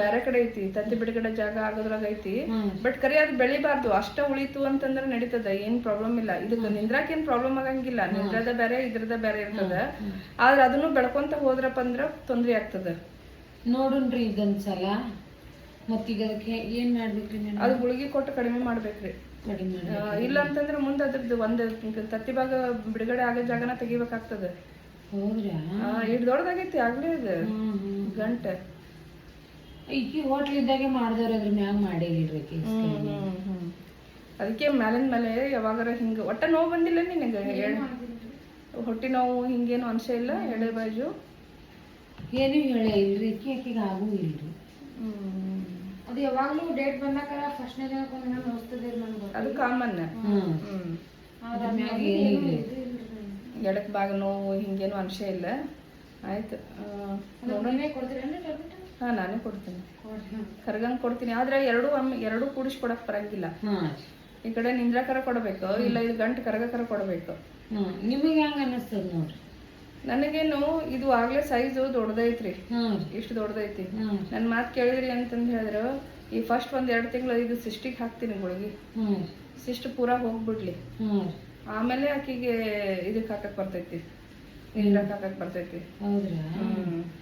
ಬೇರೆ ಕಡೆ ಐತಿ, ತಂತಿ ಬಿಡುಗಡೆ ಜಾಗ ಆಗೋದ್ರಾಗ ಐತಿ. ಬಟ್ ಕರಿ ಅದು ಬೆಳಿಬಾರ್ದು, ಅಷ್ಟ ಉಳಿತು ಅಂತಂದ್ರೆ ನಡೀತದ, ಏನ್ ಪ್ರಾಬ್ಲಮ್ ಇಲ್ಲ. ಇದಕ್ಕೆ ನಿಂದ್ರಾಕ ಏನ್ ಪ್ರಾಬ್ಲಮ್ ಆಗಂಗಿಲ್ಲ, ನಿಂದ್ರದ ಬೇರೆ ಇದ್ರದ ಬೇರೆ ಇರ್ತದ. ಆದ್ರೆ ಅದನ್ನು ಬೆಳ್ಕೊಂತ ಹೋದ್ರಪ್ಪ ಅಂದ್ರ ತೊಂದ್ರೆ ಆಗ್ತದ. ನೋಡುನ್ರಿ ಇದೊಂದ್ಸಲ. ಮತ್ತೀಗ ಅದಕ್ಕೆ ಏನ್ ಮಾಡ್ಬೇಕ್ರಿ? ಅದು ಗುಳಿಗೆ ಕೊಟ್ಟು ಕಡಿಮೆ ಮಾಡ್ಬೇಕ್ರಿ. ಇಲ್ಲ ಅಂತಂದ್ರೆ ಮುಂದೆ ಅದ್ರದ್ದು ಒಂದ್ ತತ್ತಿ ಭಾಗ ಬಿಡುಗಡೆ ಆಗೋ ಜಾಗನ ತೆಗಿಬೇಕಾಗ್ತದ. ಹೌದ್ರಾ? ಇಟ್ ದೊಡ್ಡದಾಗೈತಿ ಆಗ್ಲೇ ಇದು ಗಂಟೆ. ಈಕಿ ಹೋಟ್ಲ್ ಇದ್ದಾಗೆ ಮಾಡ್ದವ್ರ ಅದ್ರ ಮ್ಯಾಗ ಮಾಡೇಲಿಲ್ರಿ. ಅದಕ್ಕೆ ಮ್ಯಾಲಿನ ಮೇಲೆ ಯಾವಾಗಾರ ಹಿಂಗ ಒಟ್ಟ ನೋವು ಬಂದಿಲ್ಲ ನಿನಗೆ? ಹೊಟ್ಟಿ ನೋವು ಹಿಂಗೇನು ಅನ್ಸೇ ಇಲ್ಲ? ಎಡೆ ಬಾಜು ಏನು ಹೇಳೇ ಇಲ್ರಿ. ಆಕಿಗೆ ಆಗೂ ಇಲ್ರಿ. ಅದು ಯಾವಾಗ್ಲೂ ಡೇಟ್ ಬಂದಾಕ ಫಸ್ಟ್ನೇ ದಿನಕ್ಕೆ ಒಂದಿನ ನೋಸ್ತದಿರಿ ನನಗೆ. ಅದು ಕಾಮನ್. ಎಡಕ್ ಭಾಗ ನೋವು ಹಿಂಗೇನು ಅನ್ಸೇ ಇಲ್ಲ. ಆಯ್ತು, ಹಾ ನಾನೇ ಕೊಡ್ತೀನಿ, ಕರ್ಗಂಗ್ ಕೊಡ್ತೀನಿ. ಆದ್ರೆ ಎರಡು ಕೂಡಿಸ್ಕೊಡಕ್ ಬರಂಗಿಲ್ಲ. ಈ ಕಡೆ ನಿಂದ್ರಕರ ಕೊಡ್ಬೇಕು, ಇಲ್ಲ ಇದು ಗಂಟು ಕರಗಕರ ಕೊಡ್ಬೇಕು. ನಿಮಗೆ ಹೆಂಗ ಅನ್ನಿಸ್ತದ ನೋಡ್ರಿ? ನನಗೇನು ಇದು ಆಗ್ಲೇ ಸೈಜು ದೊಡ್ಡದೈತ್ರಿ, ಇಷ್ಟು ದೊಡ್ಡದೈತಿ. ನನ್ ಮಾತು ಕೇಳಿದ್ರಿ ಅಂತಂದು ಹೇಳಿದ್ರು, ಈ ಫಸ್ಟ್ 1-2 ತಿಂಗಳು ಇದು ಸಿಸ್ಟಿಗೆ ಹಾಕ್ತೀನಿ ಗುಳಿಗೆ. ಸಿಸ್ಟ್ ಪೂರಾ ಹೋಗ್ಬಿಡ್ಲಿ, ಆಮೇಲೆ ಆಕಿಗೆ ಇದಕ್ಕೆ ಹಾಕಕ್ ಬರ್ತೈತಿ, ನಿಂದ್ರಕ್ ಹಾಕಕ್ ಬರ್ತೈತಿ. ಹೌದ್ರಾ?